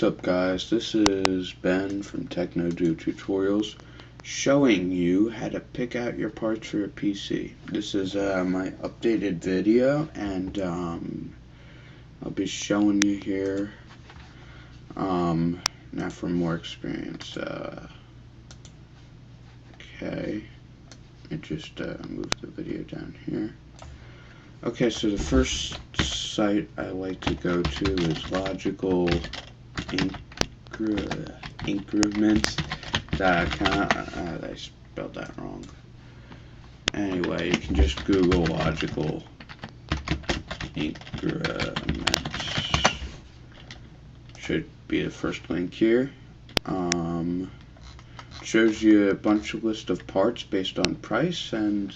What's up, guys? This is Ben from TechnoDo Tutorials, showing you how to pick out your parts for your PC. This is my updated video, and I'll be showing you here now for more experience. Okay, I just moved the video down here. Okay, so the first site I like to go to is logicalincrements.com. I spelled that wrong. Anyway, you can just Google logical increments. Should be the first link here. Shows you a bunch of list of parts based on price, and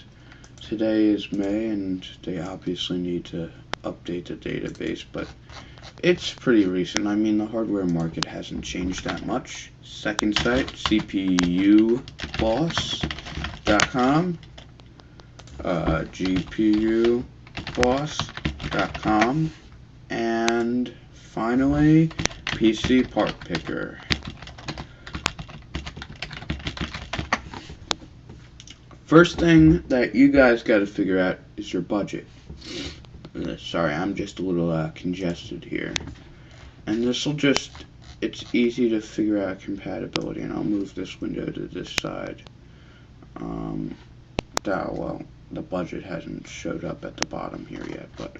today is May, and they obviously need to update the database, but it's pretty recent. I mean, the hardware market hasn't changed that much. Second site, CPUBoss.com, GPUBoss.com, and finally, PC Part Picker. First thing that you guys got to figure out is your budget. Sorry, I'm just a little congested here. And it's easy to figure out compatibility, and I'll move this window to this side. Well, the budget hasn't showed up at the bottom here yet, but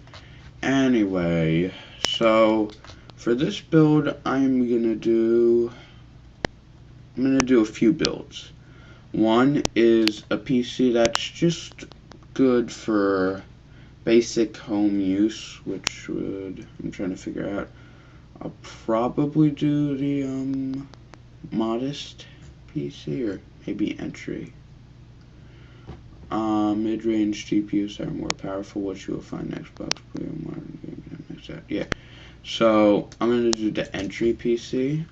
anyway, so for this build, I'm gonna do a few builds. One is a PC that's just good for basic home use, which I'm trying to figure out. I'll probably do the modest PC, or maybe entry. Mid-range GPUs are more powerful, which you will find Xbox Player. Yeah. So I'm gonna do the entry PC.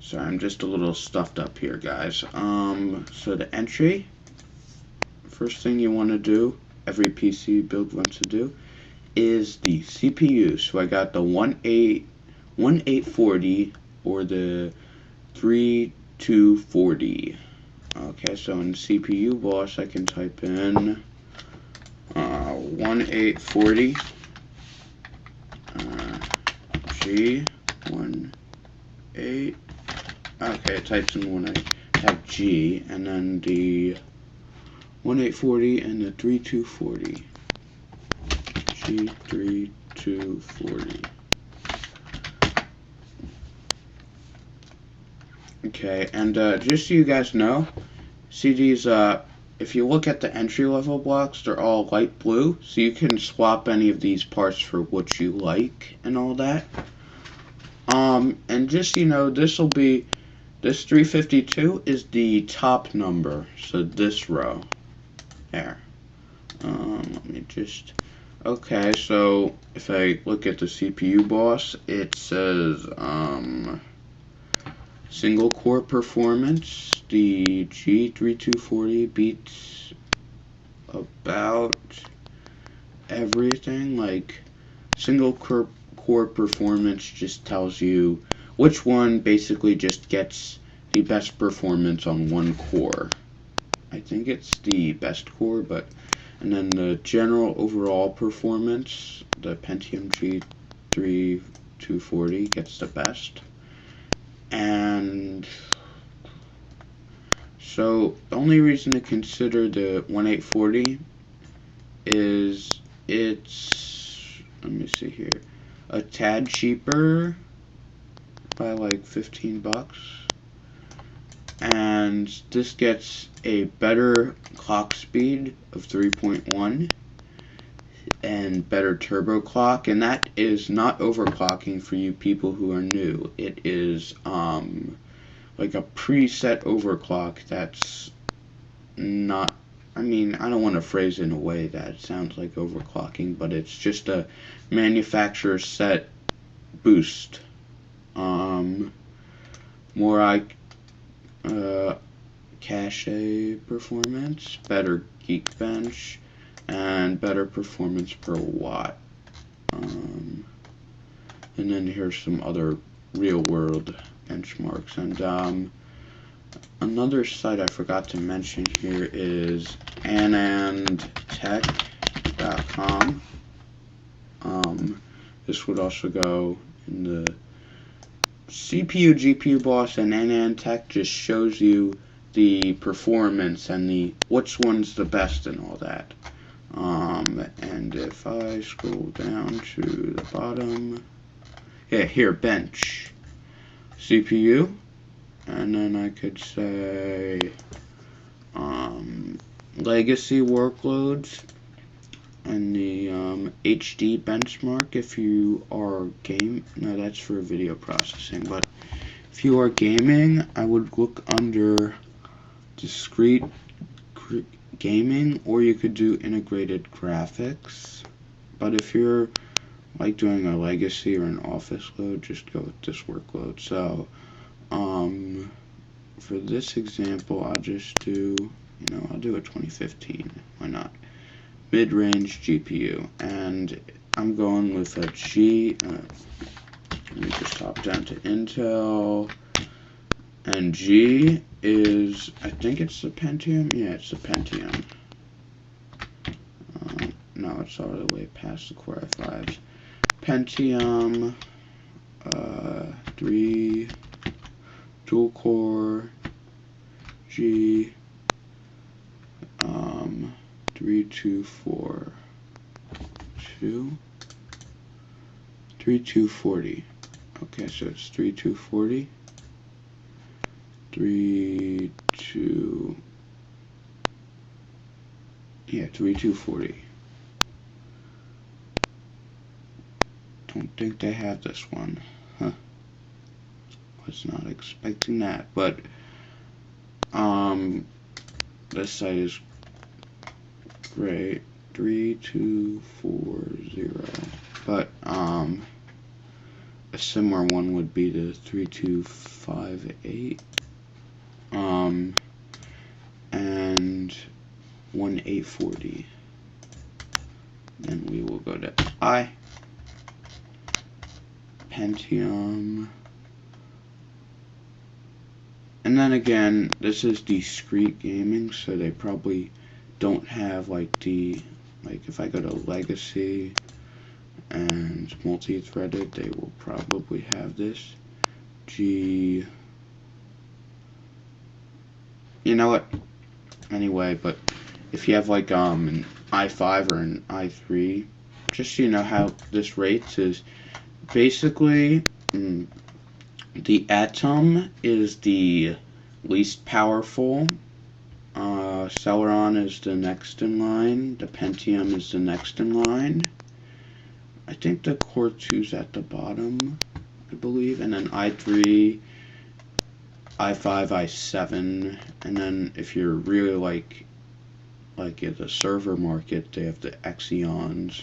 Sorry, I'm just a little stuffed up here, guys. So the entry, first thing you want to do, every PC build wants to do, is the CPU. So I got the 1840 or the 3240. Okay, so in CPU Boss, I can type in 1840 G18. Okay, it types in when I have G, and then the 1840 and the 3240. G3240. Okay, and just so you guys know, see these, if you look at the entry level blocks, they're all light blue, so you can swap any of these parts for what you like and all that. And just so you know, this 352 is the top number, so this row. There. Let me just... Okay, so if I look at the CPU Boss, it says, single core performance. The G3240 beats about everything. Like, single core performance just tells you which one basically just gets the best performance on one core. I think it's the best core, but and then the general overall performance, the Pentium G3240 gets the best. And so the only reason to consider the 1840 is it's, let me see here, a tad cheaper by like 15 bucks, and this gets a better clock speed of 3.1 and better turbo clock, and that is not overclocking for you people who are new. It is like a preset overclock that's not, I mean, I don't want to phrase it in a way that sounds like overclocking, but it's just a manufacturer set boost. More cache performance, better Geekbench, and better performance per watt. And then here's some other real-world benchmarks. And another site I forgot to mention here is anandtech.com. This would also go in the CPU, GPU boss, and AnandTech just shows you the performance and which one's the best and all that. And if I scroll down to the bottom, yeah, here, bench, CPU, and then I could say legacy workloads, and the HD benchmark if you are no, that's for video processing, but if you are gaming, I would look under discrete gaming, or you could do integrated graphics. But if you're like doing a legacy or an office load, just go with this workload. So for this example, I'll just do, I'll do a 2015. Why not? Mid-range GPU, and I'm going with a let me just hop down to Intel, and G is, I think it's the Pentium. Yeah, it's the Pentium. No, it's all the way past the Core i5s. Pentium 3 dual core G 3240. Okay, so it's 3240. 3240. Don't think they have this one. Huh. Was not expecting that, but this site is great. 3240. But a similar one would be the 3258. And 1840. Then we will go to Pentium. And then again, this is discrete gaming, so they probably don't have like if I go to legacy and multi-threaded, they will probably have this. G. You know what? Anyway, but if you have like an i5 or an i3, just so you know how this rates is basically the Atom is the least powerful. Celeron is the next in line. The Pentium is the next in line. I think the Core 2's at the bottom, I believe, and then i3, i5, i7, and then if you're really like at the server market, they have the Xeons,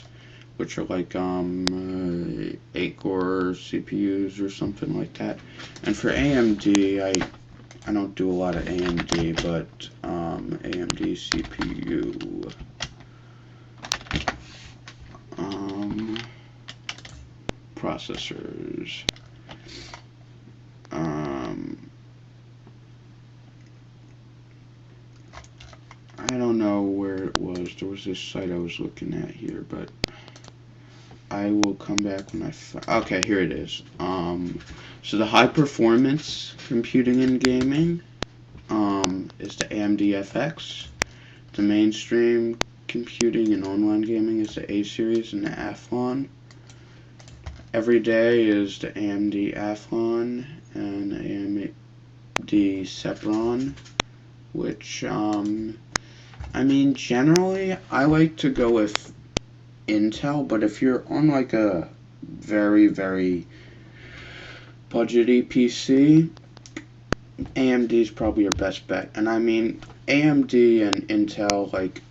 which are like 8-core CPUs or something like that. And for AMD, I don't do a lot of AMD, but AMD CPU processors. I don't know where it was. There was this site I was looking at here, but I will come back when okay, here it is. So the high performance computing and gaming is the AMD FX. The mainstream computing and online gaming is the A series and the Athlon. Every day is the AMD Athlon and AMD Celeron, which I mean, generally I like to go with Intel, but if you're on like a very, very budgety PC, AMD is probably your best bet. And I mean, AMD and Intel, like,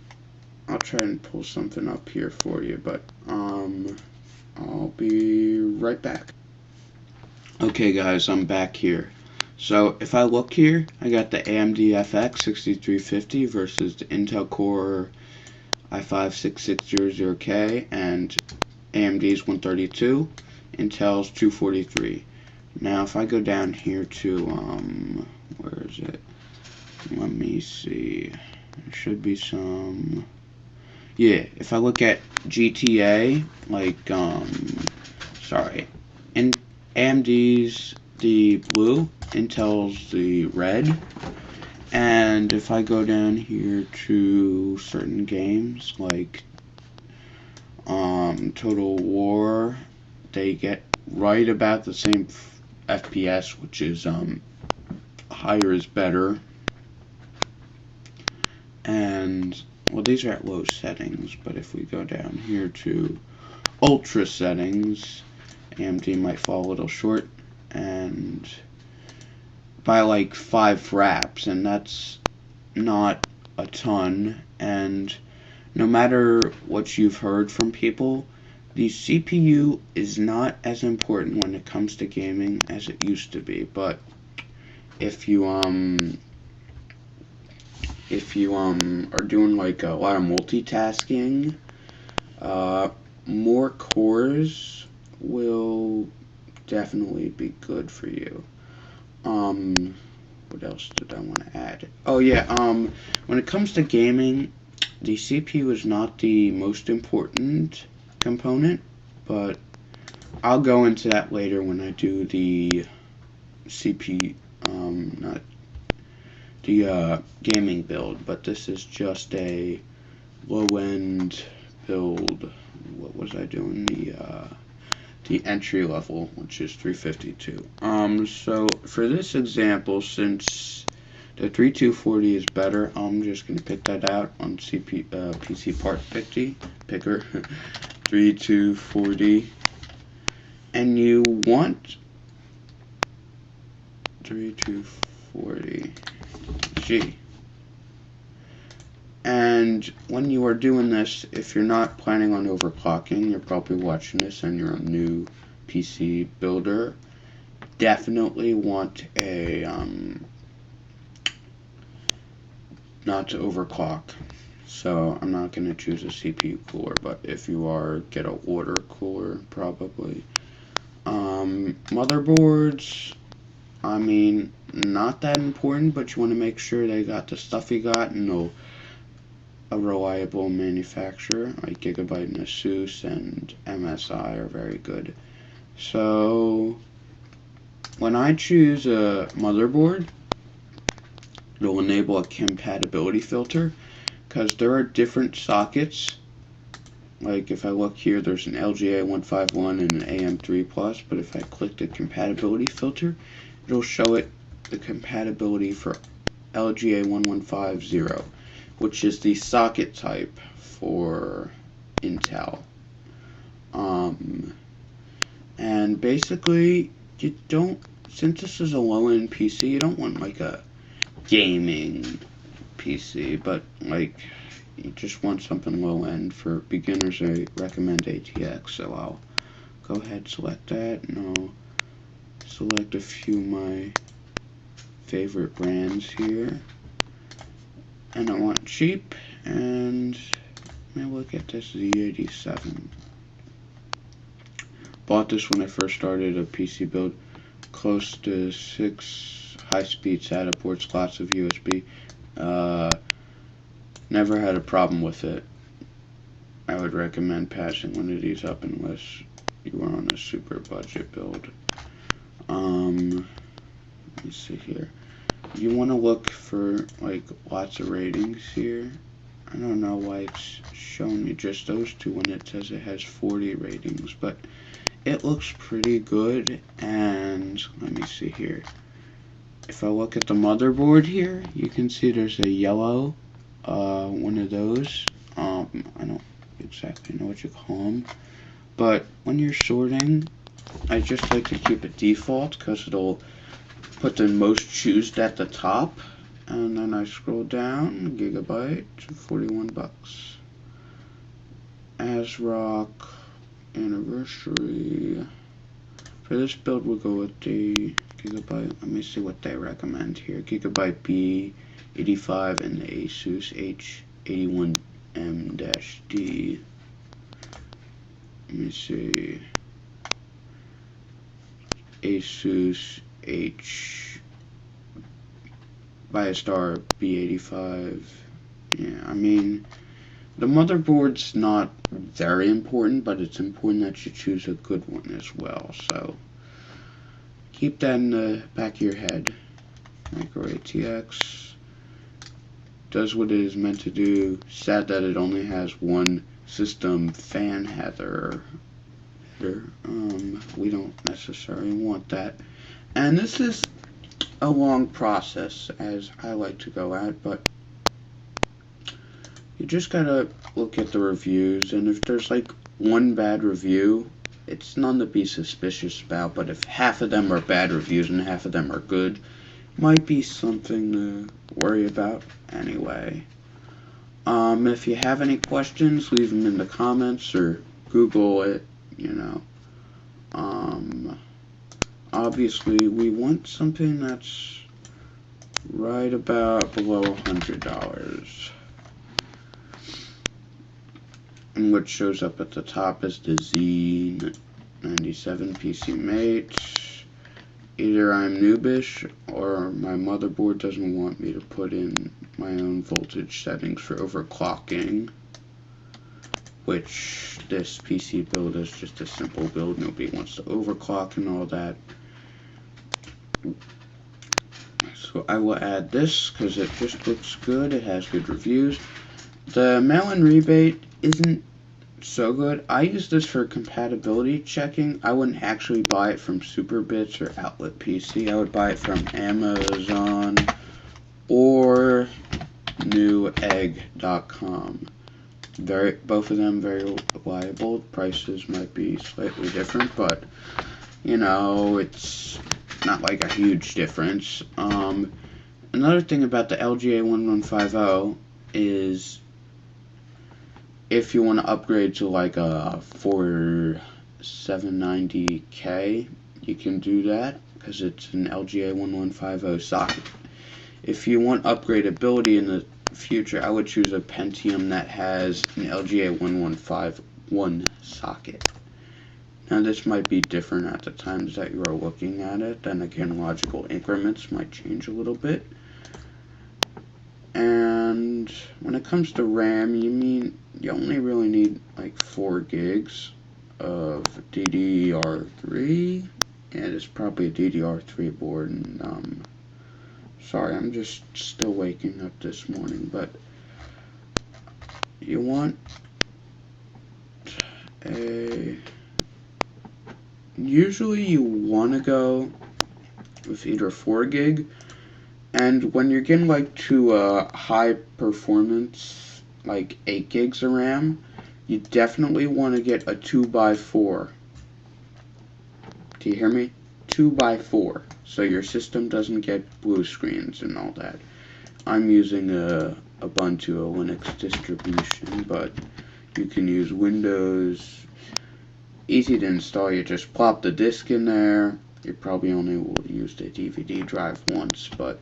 I'll try and pull something up here for you, but I'll be right back. Okay guys, I'm back here. So if I look here, I got the AMD FX 6350 versus the Intel Core i5 6600K and AMD's 132. Intel's 243. Now if I go down here to where is it? Let me see. There should be some. Yeah, if I look at GTA, like sorry, AMD's the blue, Intel's the red. And if I go down here to certain games like Total War, they get right about the same FPS, which is higher is better. And well, these are at low settings, but if we go down here to ultra settings, AMD might fall a little short, and by like 5 fraps, and that's not a ton. And no matter what you've heard from people, the CPU is not as important when it comes to gaming as it used to be. But if you are doing like a lot of multitasking, more cores will definitely be good for you. What else did I want to add? Oh yeah, when it comes to gaming, the CPU is not the most important component, but I'll go into that later when I do the not the gaming build, but this is just a low-end build. What was I doing? The entry level, which is 352. So for this example, since the 3240 is better, I'm just gonna pick that out on PC Part Picker 3240, and you want 3240G. And when you are doing this, if you're not planning on overclocking, you're probably watching this and you're a new PC builder, definitely want a not to overclock. So I'm not going to choose a CPU cooler, but if you are, get a water cooler probably. Motherboards, I mean, not that important, but you want to make sure they got the stuff you got and a reliable manufacturer like Gigabyte and Asus and MSI are very good. So when I choose a motherboard, it'll enable a compatibility filter, because there are different sockets. Like if I look here, there's an LGA 151 and an AM3 Plus, but if I click the compatibility filter, it'll show it the compatibility for LGA 1150, which is the socket type for Intel. And basically, you don't, since this is a low-end PC, you don't want like a gaming PC, but like you just want something low-end. For beginners, I recommend ATX, so I'll go ahead and select that, and I'll select a few of my favorite brands here. And I want cheap, and let me look at this Z87. Bought this when I first started a PC build. Close to 6 high-speed SATA ports, lots of USB. Never had a problem with it. I would recommend passing one of these up unless you are on a super budget build. Let me see here. You want to look for like lots of ratings here. I don't know why it's showing me just those two when it says it has 40 ratings, but it looks pretty good. And let me see here. If I look at the motherboard here, you can see there's a yellow one of those. I don't exactly know what you call them, but when you're sorting, I just like to keep it default because it'll put the most choosed at the top. And then I scroll down, Gigabyte, $41. ASRock Anniversary. For this build, we'll go with the Gigabyte. Let me see what they recommend here. Gigabyte B85 and the Asus H81M-D. Let me see. Asus H Biostar B85. Yeah, I mean, the motherboard's not very important, but it's important that you choose a good one as well. So keep that in the back of your head. Micro ATX does what it is meant to do. Sad that it only has one system fan header. We don't necessarily want that. And this is a long process, as I like to go at, but you just gotta look at the reviews, and if there's like one bad review, it's none to be suspicious about, but if half of them are bad reviews and half of them are good, might be something to worry about. Anyway, if you have any questions, leave them in the comments or Google it, you know. Obviously, we want something that's right about below $100. And what shows up at the top is the Z97 PC Mate. Either I'm noobish or my motherboard doesn't want me to put in my own voltage settings for overclocking, which this PC build is just a simple build. Nobody wants to overclock and all that. So I will add this because it just looks good. It has good reviews. The mail-in rebate isn't so good. I use this for compatibility checking. I wouldn't actually buy it from Superbits or Outlet PC. I would buy it from Amazon or Newegg.com. Both of them very reliable. Prices might be slightly different, but you know, it's not like a huge difference. Another thing about the LGA 1150 is if you want to upgrade to like a 4790K, you can do that because it's an LGA 1150 socket. If you want upgradability in the future, I would choose a Pentium that has an LGA 1151 socket. Now this might be different at the times that you are looking at it, then again logical increments might change a little bit. And when it comes to RAM, you only really need like 4 gigs of DDR3, and it's probably a DDR3 board. And sorry, I'm just still waking up this morning, but you want usually you want to go with either 4 gig, and when you're getting like to high performance, like 8 gigs of RAM, you definitely want to get a 2x4. Do you hear me? 2x4, so your system doesn't get blue screens and all that. I'm using a Ubuntu, a Linux distribution, but you can use Windows. Easy to install. You just plop the disk in there. You probably only will use the DVD drive once, but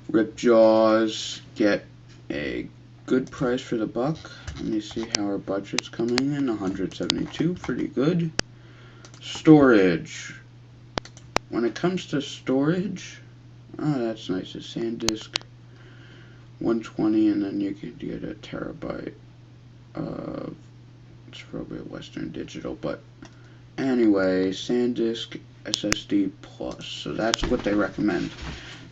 rip jaws, get a good price for the buck. Let me see how our budget's coming in. 172, pretty good. Storage. When it comes to storage, oh, that's nice. A SanDisk 120, and then you can get a terabyte of, it's probably a Western Digital, but anyway, SanDisk SSD Plus. So that's what they recommend.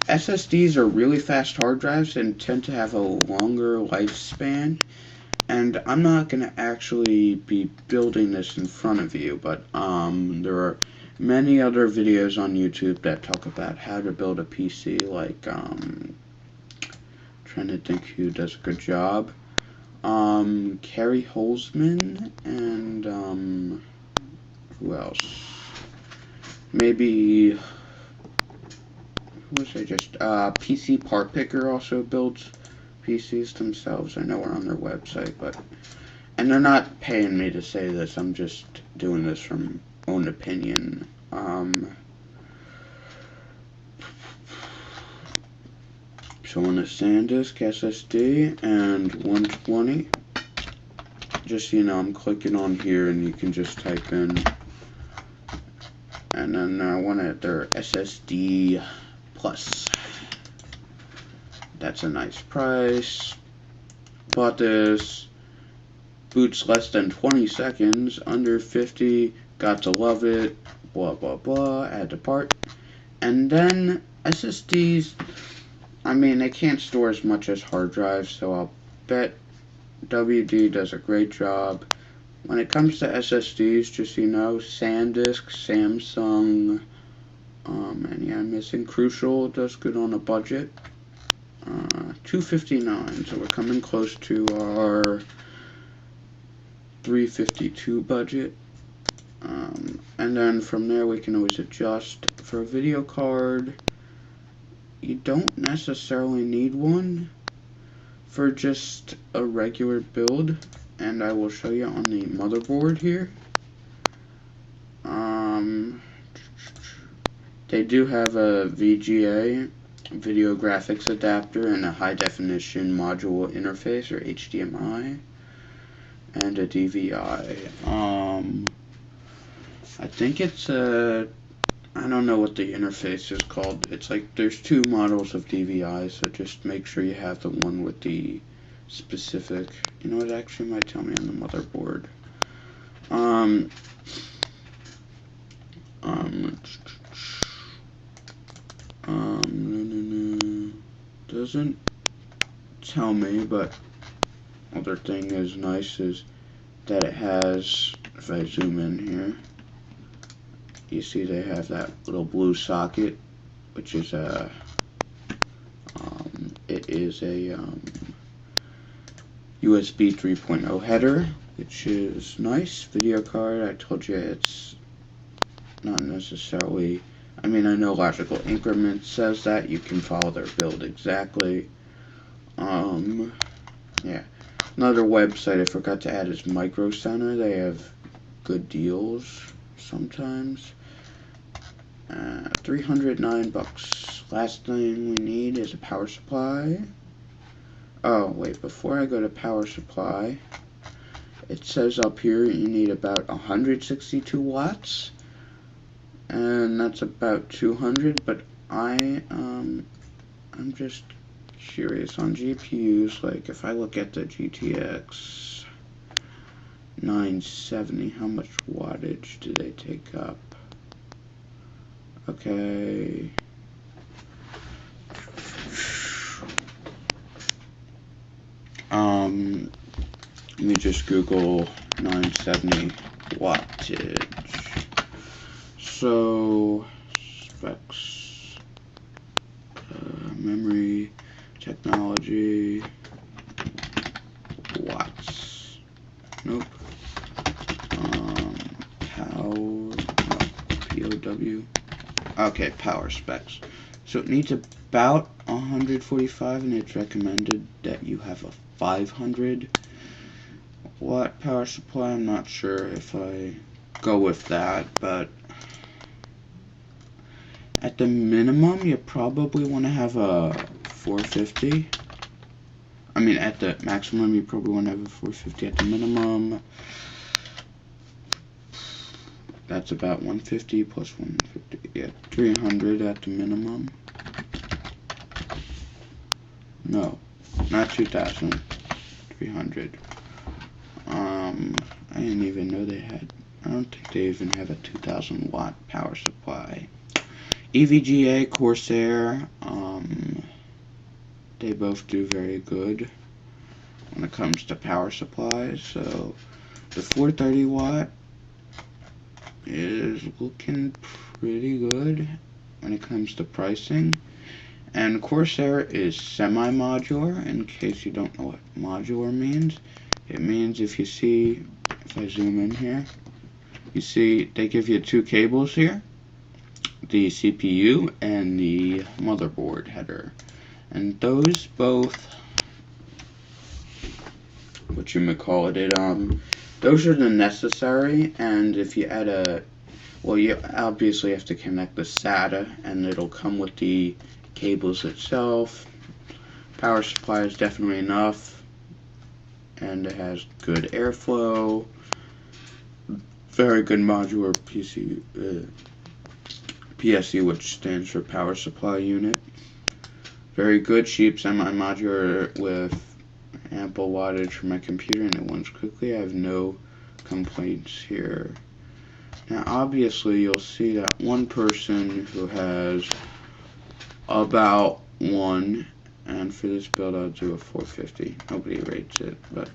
SSDs are really fast hard drives and tend to have a longer lifespan. And I'm not going to actually be building this in front of you, but there are many other videos on YouTube that talk about how to build a PC, like, trying to think who does a good job. Carrie Holzman, and who else? Maybe, who was I just, PC Part Picker also builds PCs themselves. I know we're on their website, but, and they're not paying me to say this, I'm just doing this from own opinion. So on a SanDisk SSD and 120, just so you know, I'm clicking on here and you can just type in And then I wanted their SSD Plus. That's a nice price. Bought this. Boots less than 20 seconds, under 50. Got to love it. Blah blah blah. Add to part. And then SSDs. I mean, they can't store as much as hard drives, so I'll bet WD does a great job. When it comes to SSDs, just so you know, SanDisk, Samsung, and yeah, I'm missing Crucial does good on a budget. $259, so we're coming close to our $352 budget. And then from there we can always adjust. For a video card, you don't necessarily need one for just a regular build, and I will show you on the motherboard here. They do have a VGA, video graphics adapter, and a high definition module interface, or HDMI, and a DVI. I think it's a, I don't know what the interface is called. It's like there's two models of DVI, so just make sure you have the one with the specific, you know, it actually might tell me on the motherboard. Doesn't tell me, but other thing is nice is that it has, if I zoom in here, you see they have that little blue socket, which is a, it is a USB 3.0 header, which is nice. Video card, I told you it's not necessarily, I mean, I know Logical Increment says that, you can follow their build exactly. Yeah. Another website I forgot to add is Micro Center. They have good deals sometimes. $309. Last thing we need is a power supply. Oh, wait, before I go to power supply, it says up here you need about 162 watts. And that's about 200, but I'm just curious on GPUs, like if I look at the GTX 970, how much wattage do they take up? Okay. Let me just Google 970 wattage. So, specs, memory, technology, watts, nope, POW, okay, power specs. So it needs about 145, and it's recommended that you have a 500 watt power supply. I'm not sure if I go with that, but at the minimum, you probably want to have a 450. I mean, at the maximum, you probably want to have a 450. At the minimum, that's about 150 plus 150. Yeah, 300 at the minimum. No, not 2,000. 300. I didn't even know they had. I don't think they even have a 2,000 watt power supply. EVGA, Corsair, they both do very good when it comes to power supplies. So the 430 watt is looking pretty good when it comes to pricing. And Corsair is semi-modular. In case you don't know what modular means, it means if you see, if I zoom in here, you see they give you two cables here, the CPU and the motherboard header, and those both, those are the necessary. And if you add a, well, you obviously have to connect the SATA, and it'll come with the cables itself. Power supply is definitely enough, and it has good airflow, very good modular PC, PSU, which stands for Power Supply Unit. Very good, cheap, semi-modular with ample wattage for my computer, and it runs quickly. I have no complaints here. Now, obviously, you'll see that one person who has about one, and for this build, I'll do a 450. Nobody rates it, but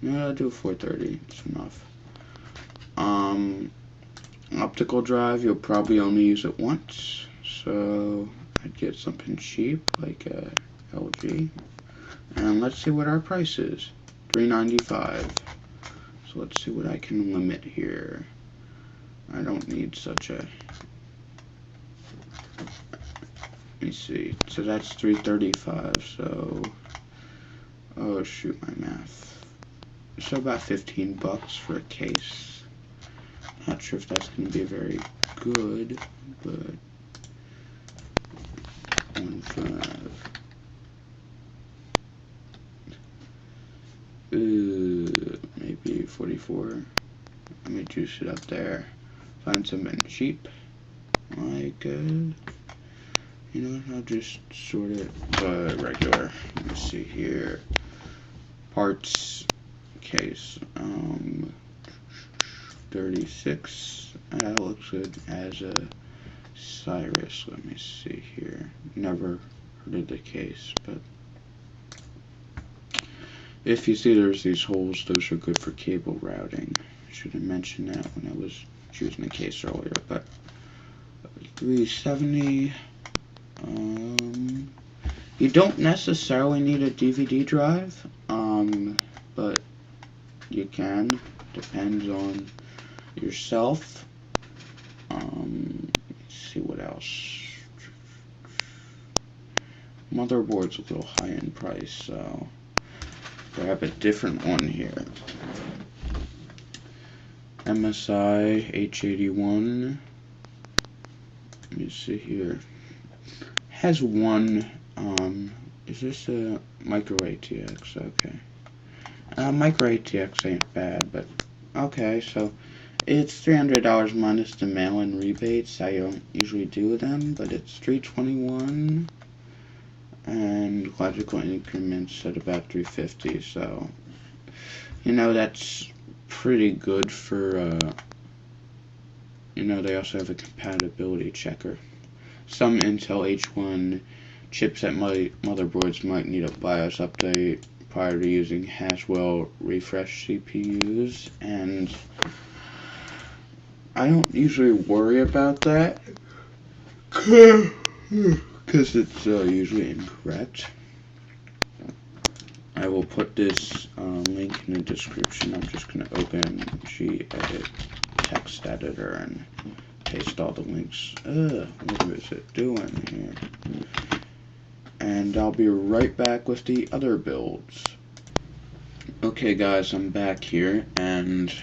no, I'll do a 430. It's enough. Optical drive, you'll probably only use it once, so I'd get something cheap like a LG. And let's see what our price is. $395. So let's see what I can limit here. I don't need such a... Let me see. So that's $335. So, oh shoot, my math. So about 15 bucks for a case. Not sure if that's going to be very good, but 1.5. Maybe 44. Let me juice it up there. Find something cheap, like you know, I'll just sort it regular. Let me see here. Parts case. 36. That looks good as a Cyrus. Let me see here. Never heard of the case, but if you see there's these holes, those are good for cable routing. I should have mentioned that when I was choosing the case earlier. But 370. You don't necessarily need a DVD drive, but you can. Depends on yourself. Let's see what else. Motherboard's a little high in price, so grab a different one here. MSI H81. Let me see here. Has one. Is this a micro ATX? Okay. Micro ATX ain't bad, but okay. So it's $300 minus the mail-in rebates. I don't usually do them, but it's $321, and logical increments at about $350. So you know that's pretty good for. You know, they also have a compatibility checker. Some Intel H1 chipset motherboards might need a BIOS update prior to using Haswell refresh CPUs, and I don't usually worry about that because it's usually incorrect. I will put this link in the description. I'm just going to open gedit text editor and paste all the links. What is it doing here? And I'll be right back with the other builds. Okay guys, I'm back here, and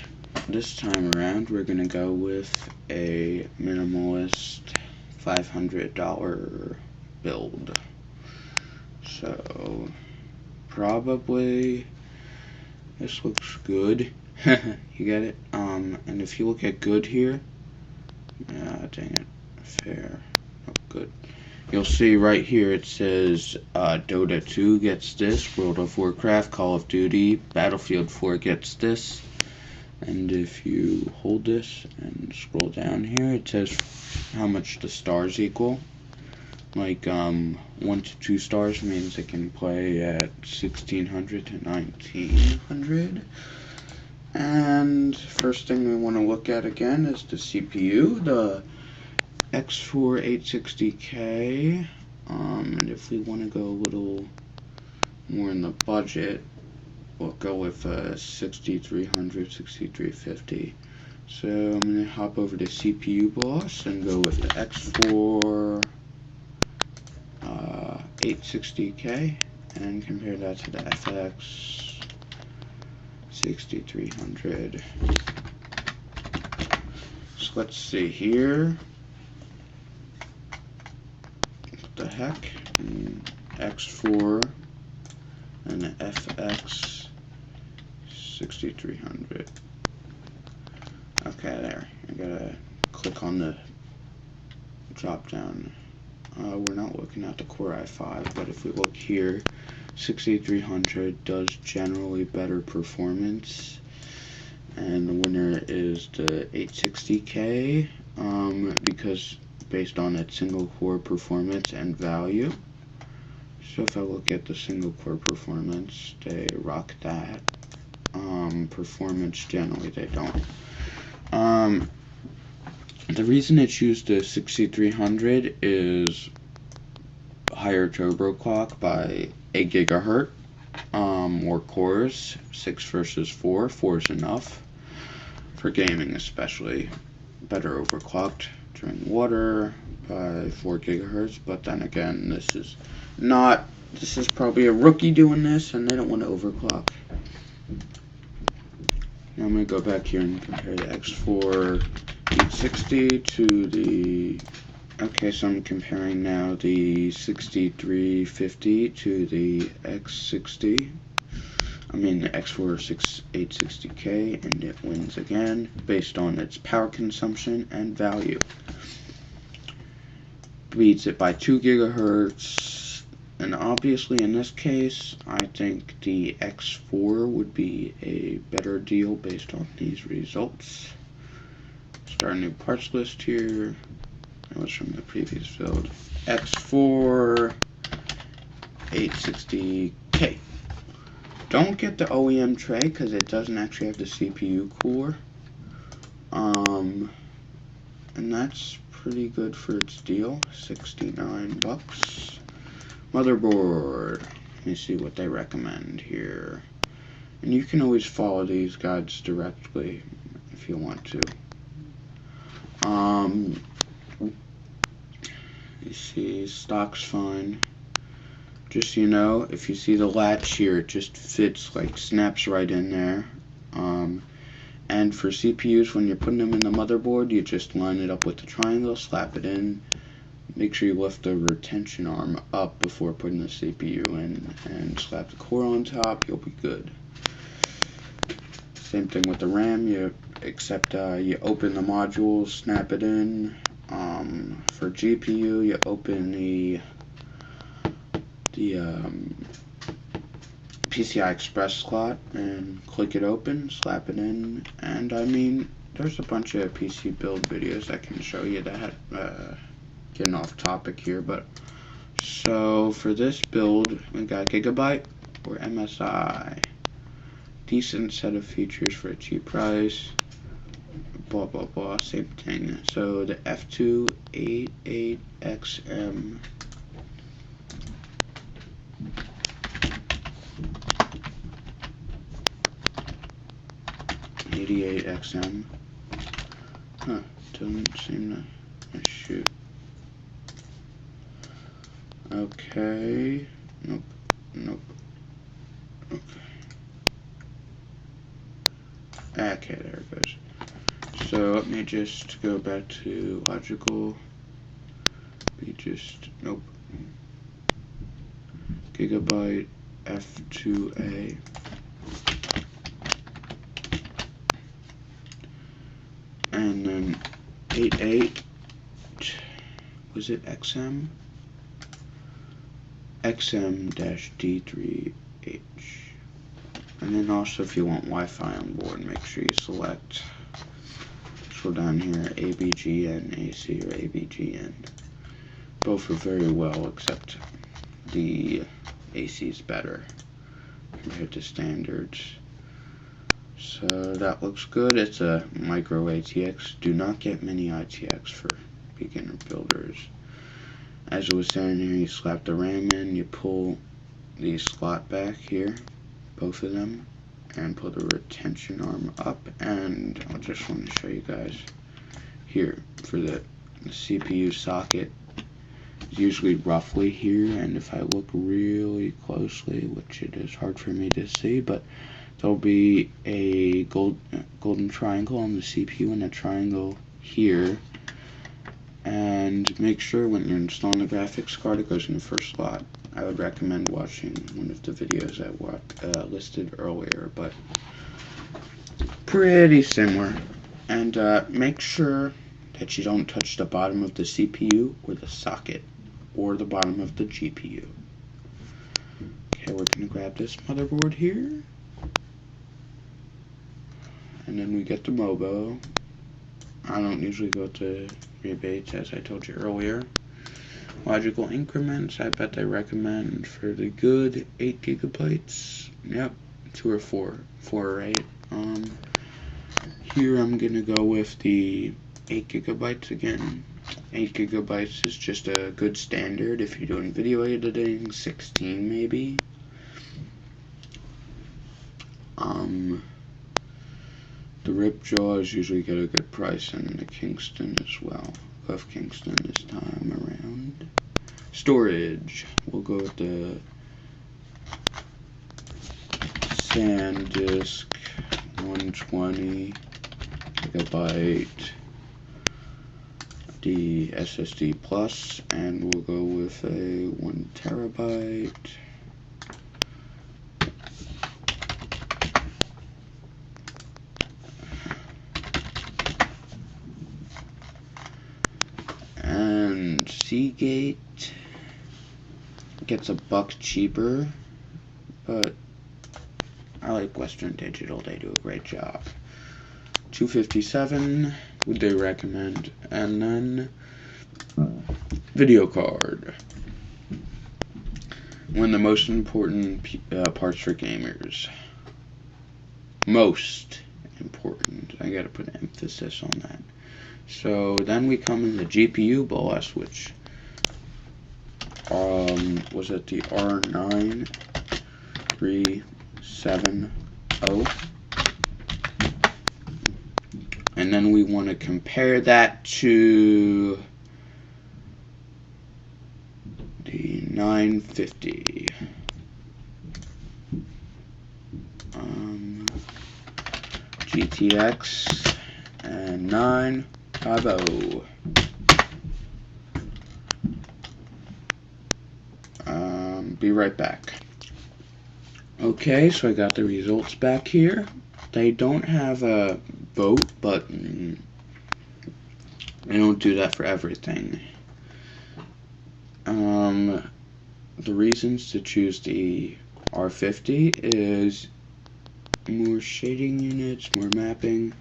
this time around we're gonna go with a minimalist $500 build. So probably this looks good. You get it? And if you look at good here, dang it, fair, oh, good. You'll see right here it says Dota 2 gets this, World of Warcraft, Call of Duty, Battlefield 4 gets this, and if you hold this and scroll down here, it says how much the stars equal. Like 1 to 2 stars means it can play at 1600 to 1900. And first thing we want to look at again is the CPU, the X4 860K, and if we want to go a little more in the budget, we'll go with 6300, 6350. So I'm going to hop over to CPU Boss and go with the X4 860K and compare that to the FX 6300. So let's see here. What the heck? X4 and the FX 6300. Okay, there. I gotta click on the drop down. We're not looking at the Core i5, but if we look here, 6300 does generally better performance, and the winner is the 860K, because based on its single core performance and value. So if I look at the single core performance, they rock that. Performance, generally they don't. The reason it's used the 6300 is higher turbo clock by 8 gigahertz, more cores, 6 versus 4. 4 is enough for gaming, especially. Better overclocked during water by 4 gigahertz, but then again, this is probably a rookie doing this, and they don't want to overclock. Now I'm going to go back here and compare the X4 860 to the... Okay, so I'm comparing now the 6350 to the X60. I mean the X4 860K, and it wins again based on its power consumption and value. Beats it by 2 gigahertz, and obviously in this case I think the X4 would be a better deal based on these results. Start a new parts list here. That was from the previous build. X4 860K. Don't get the OEM tray because it doesn't actually have the CPU core. And that's pretty good for its deal. 69 bucks. Motherboard. Let me see what they recommend here. And you can always follow these guides directly if you want to. You see, stock's fine. Just so you know, if you see the latch here, it just fits, like, snaps right in there. And for CPUs, when you're putting them in the motherboard, you just line it up with the triangle, slap it in. Make sure you lift the retention arm up before putting the CPU in, and slap the core on top, you'll be good. Same thing with the RAM, except you open the module, snap it in. For GPU, you open the PCI Express slot and click it open, slap it in, and I mean, there's a bunch of PC build videos I can show you that, getting off topic here, but so for this build, we got Gigabyte or MSI. Decent set of features for a cheap price. Blah blah blah, same thing. So the F288XM. XM. Huh, doesn't seem to shoot. Okay. Nope. Okay, there it goes. So let me just go back to logical. Nope. Gigabyte F2A. And then 88, was it XM? XM-D3H. And then also if you want Wi-Fi on board, make sure you select, scroll down here, ABGN AC or ABGN. Both are very well, except the AC is better compared to standards. So that looks good. It's a micro ATX. Do not get mini ITX for beginner builders. As I was saying here, you slap the RAM in, you pull the slot back here, both of them, and pull the retention arm up, and I just want to show you guys here for the CPU socket. It's usually roughly here, and if I look really closely, which it is hard for me to see, but there'll be a golden triangle on the CPU and a triangle here. And make sure when you're installing the graphics card, it goes in the first slot. I would recommend watching one of the videos I listed earlier, but pretty similar. And make sure that you don't touch the bottom of the CPU or the socket or the bottom of the GPU. Okay, we're going to grab this motherboard here. And then we get the MOBO. I don't usually go to rebates, as I told you earlier. Logical increments, I bet they recommend for the good 8 gigabytes. Yep, 2 or 4. 4 or 8. Here I'm going to go with the 8 gigabytes again. 8 gigabytes is just a good standard if you're doing video editing. 16 maybe. The Ripjaws usually get a good price, and the Kingston as well. Love Kingston this time around. Storage, we'll go with the SanDisk 120 gigabyte, the SSD Plus, and we'll go with a 1 terabyte. And Seagate gets $1 cheaper, but I like Western Digital, they do a great job. $257 would they recommend, and then video card. One of the most important parts for gamers. Most important. I gotta put emphasis on that. So then we come in the GPU boss, which was it the R9 370, and then we want to compare that to the 950. GTX and 950. Be right back. Okay, so I got the results back here. They don't have a vote, but they don't do that for everything. The reasons to choose the R50 is more shading units, more mapping,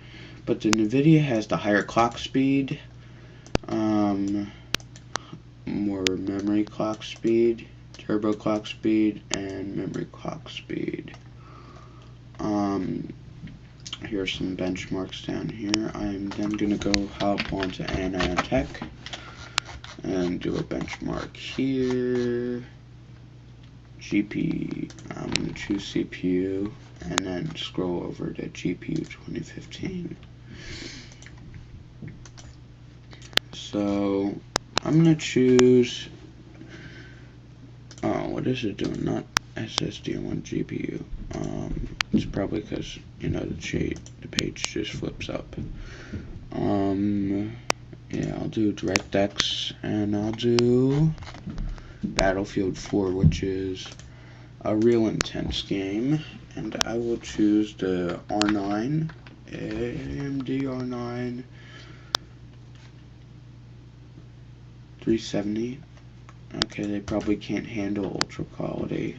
but the NVIDIA has the higher clock speed, more memory clock speed, turbo clock speed, and memory clock speed. Here's some benchmarks down here. I'm then going to go hop onto Tech and do a benchmark here. I'm going to choose CPU and then scroll over to GPU 2015. So I'm going to choose, what is it doing? Not SSD on GPU. It's probably because, you know, the page just flips up. Yeah, I'll do DirectX, and I'll do Battlefield 4, which is a real intense game, and I will choose the R9, AMD R9 370. Okay, they probably can't handle ultra quality.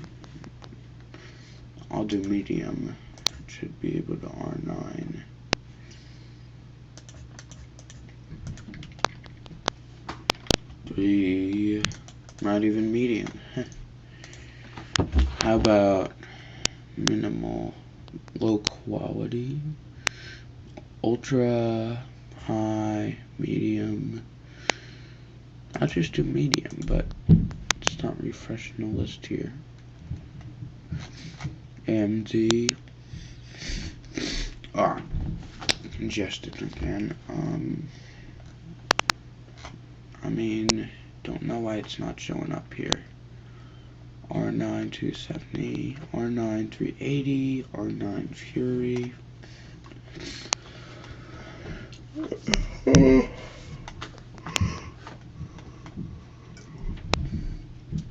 I'll do medium. Should be able to R9. Not even medium. How about minimal, low quality, ultra, high, medium? I'll just do medium, but it's not refreshing the list here. AMD. Congested again. I mean, don't know why it's not showing up here. R9 270, R9 380, R9 Fury.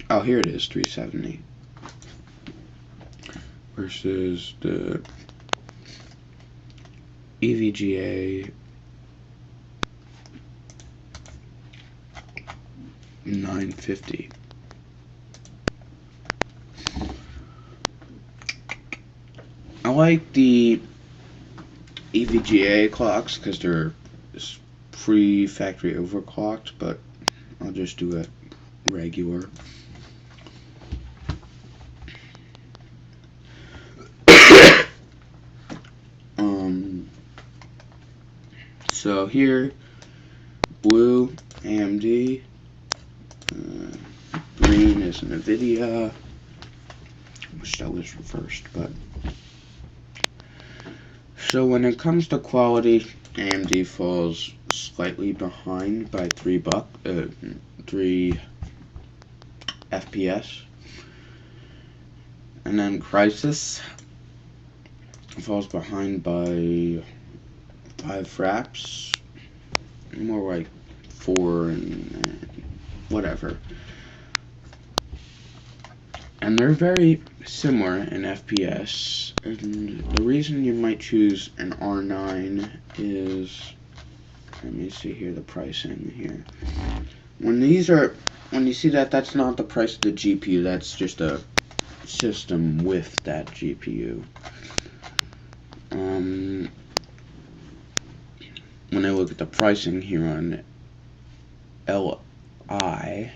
Oh, here it is, 370. Versus the EVGA 950. I like the EVGA clocks because they're pre-factory overclocked, but I'll just do it regular. So here, blue AMD, green is NVIDIA. Wish that was reversed, but so when it comes to quality, AMD falls slightly behind by 3 FPS, and then Crysis falls behind by 5 fraps, more like 4 and whatever. And they're very similar in FPS. And the reason you might choose an R9 is, let me see here, the pricing here. When you see that, that's not the price of the GPU, that's just a system with that GPU. When I look at the pricing here on LI,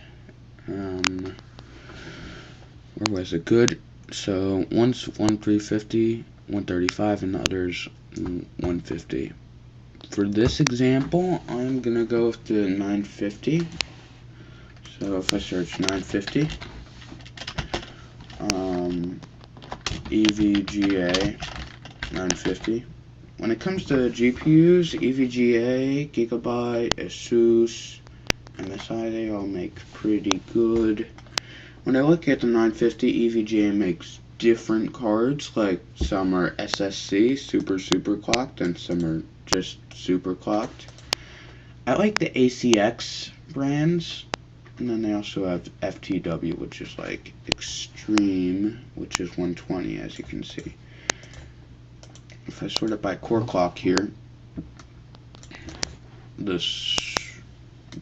where was it? Good. So one's 350, 135, and the other's 150. For this example, I'm gonna go with the 950. So if I search 950, EVGA 950. When it comes to GPUs, EVGA, Gigabyte, ASUS, MSI, they all make pretty good. When I look at the 950, EVGA makes different cards, like some are SSC, super clocked, and some are just super clocked. I like the ACX brands, and then they also have FTW, which is like extreme, which is 120, as you can see. If I sort it by core clock here, the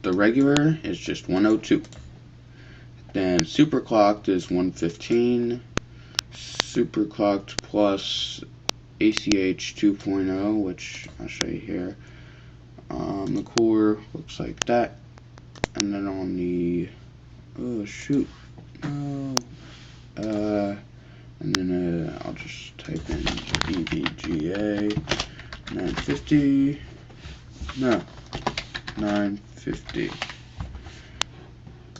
regular is just 102. Then super clocked is 115. Super clocked plus ACH 2.0, which I'll show you here. The core looks like that. And then on the, oh shoot, no. And then I'll just type in EVGA 950. No, 950.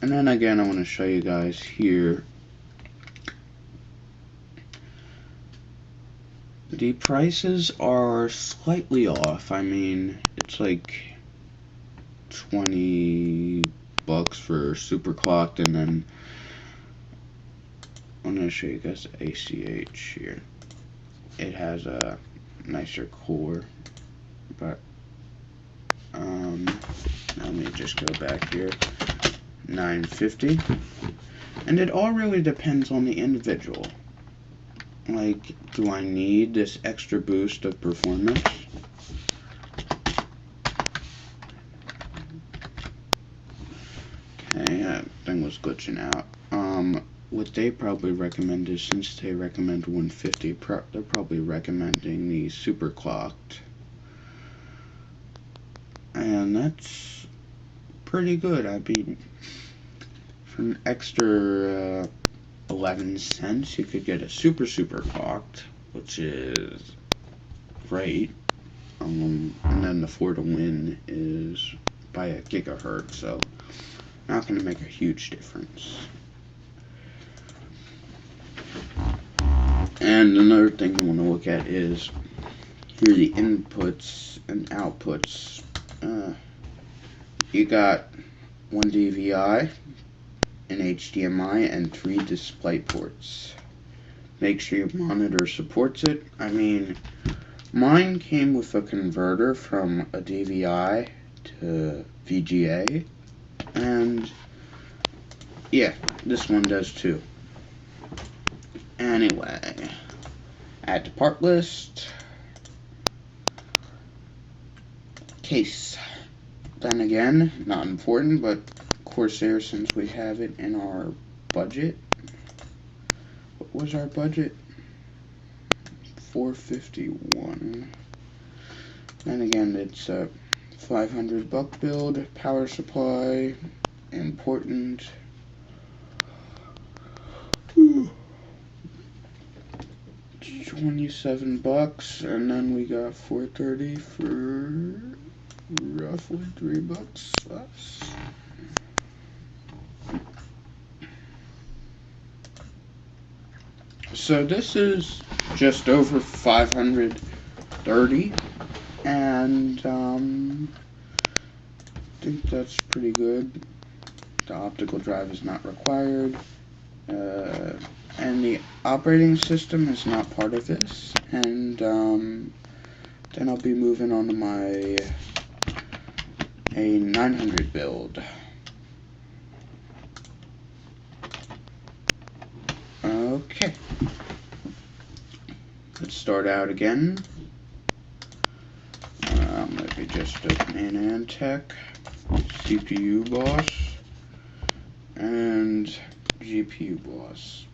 And then again, I want to show you guys here. The prices are slightly off. I mean, it's like 20 bucks for super clocked, and then I'm going to show you guys the ACH here. It has a nicer core, but let me just go back here. 950, and it all really depends on the individual. Like, do I need this extra boost of performance? Okay, that thing was glitching out. What they probably recommend is, since they recommend 150, they're probably recommending the super clocked, and that's pretty good. I mean, for an extra 11 cents, you could get a super clocked, which is great. And then the 4 to win is by a gigahertz, so not going to make a huge difference. And another thing I want to look at is, here are the inputs and outputs. You got 1 DVI, an HDMI, and 3 display ports. Make sure your monitor supports it. I mean, mine came with a converter from a DVI to VGA, and yeah, this one does too. Anyway, add to part list. Case. Then again, not important, but Corsair since we have it in our budget. What was our budget? $451. And again, it's a $500 build. Power supply, important. 27 bucks, and then we got 430 for roughly $3 less. So this is just over 530, and I think that's pretty good. The optical drive is not required, and the operating system is not part of this. And then I'll be moving on to my a 900 build. Okay, let's start out again. Let me just open an Antec, CPU boss, and GPU boss.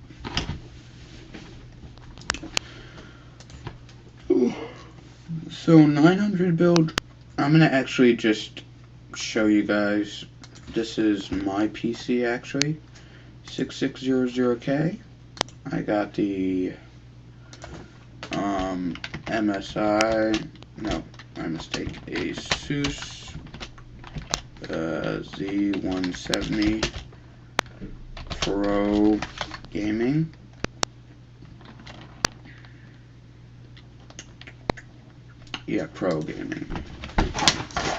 So 900 build, I'm gonna actually just show you guys. This is my PC actually, 6600K. I got the MSI, no, my mistake, Asus Z170 Pro Gaming. Yeah, Pro Gaming.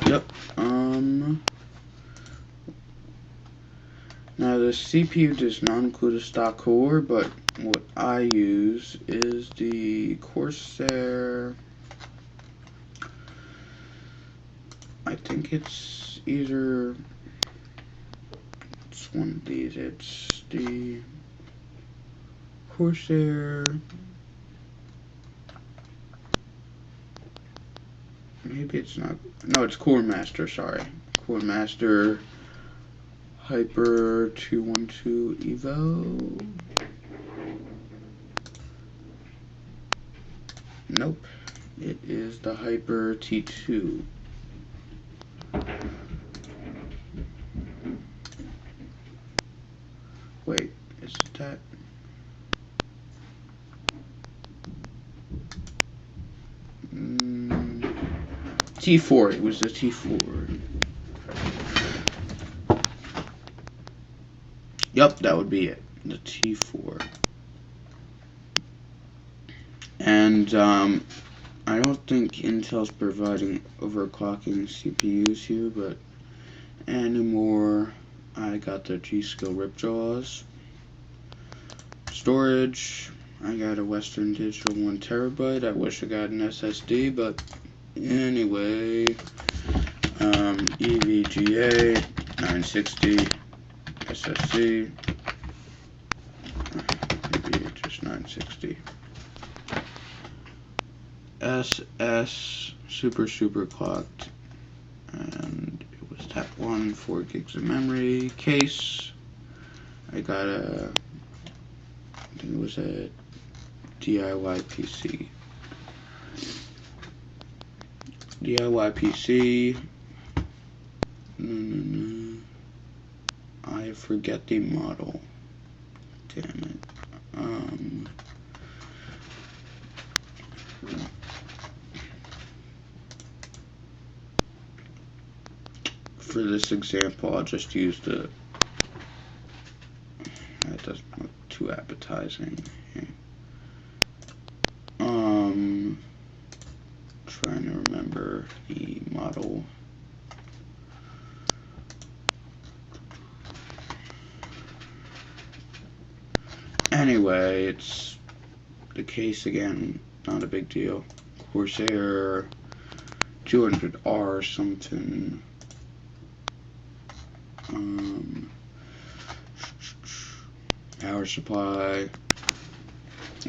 Yep. Now the CPU does not include a stock core, but what I use is the Corsair. I think it's either, it's one of these. It's the Corsair. Maybe it's not. No, it's Core Master. Sorry, Core Master Hyper 212 Evo. Nope, it is the Hyper T2. Wait, is it that? T4, it was the T4. Yup, that would be it, the T4. And I don't think Intel's providing overclocking CPUs here, but anymore, I got the G-Skill Ripjaws. Storage, I got a Western Digital 1 terabyte. I wish I got an SSD, but anyway, EVGA 960 SSD, maybe just 960. SS super clocked, and it was that one, 4 gigs of memory. Case, I got a, I think it was a DIY PC. DIY PC. I forget the model. Damn it. For this example, I'll just use the. That doesn't look too appetizing. Trying to remember the model. Anyway, it's the case again, not a big deal. Corsair 200R something. Power supply.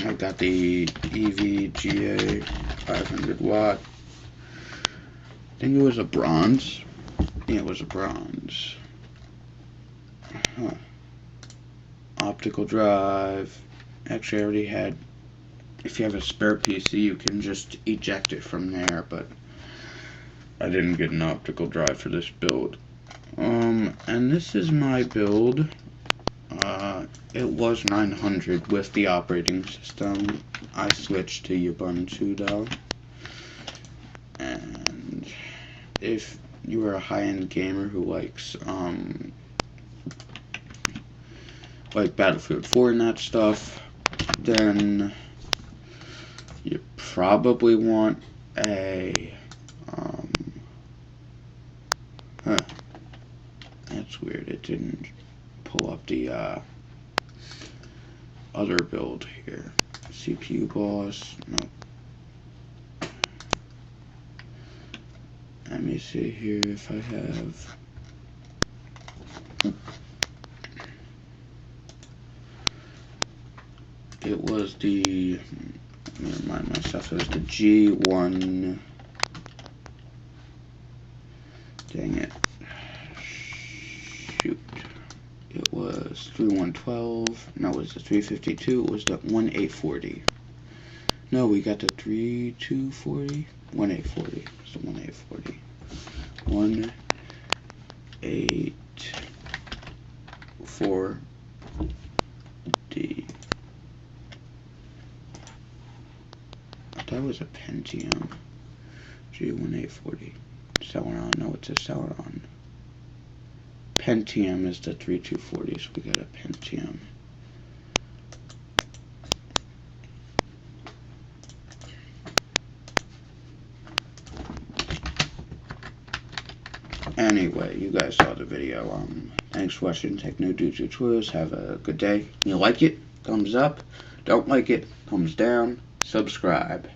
I got the EVGA 500 watt. I think it was a bronze. Yeah, it was a bronze. Optical drive. Actually, I already had. If you have a spare PC, you can just eject it from there, but I didn't get an optical drive for this build. And this is my build. It was 900 with the operating system. I switched to Ubuntu though. And if you are a high-end gamer who likes like Battlefield 4 and that stuff, then you probably want a that's weird, it didn't pull up the other build here. CPU boss, no. Let me see here if I have. It was the, let me remind myself, it was the G1, dang it, shoot, it was 3112, no, it was the 352, it was the 1840, no, we got the 3240, 1840, it's the 1840, 184D. That was a Pentium. G1840. Celeron. No, it's a Celeron. Pentium is the 3240, so we got a Pentium. Anyway, you guys saw the video. Thanks for watching Techno Tutorials. Have a good day. You like it? Thumbs up. Don't like it? Thumbs down. Subscribe.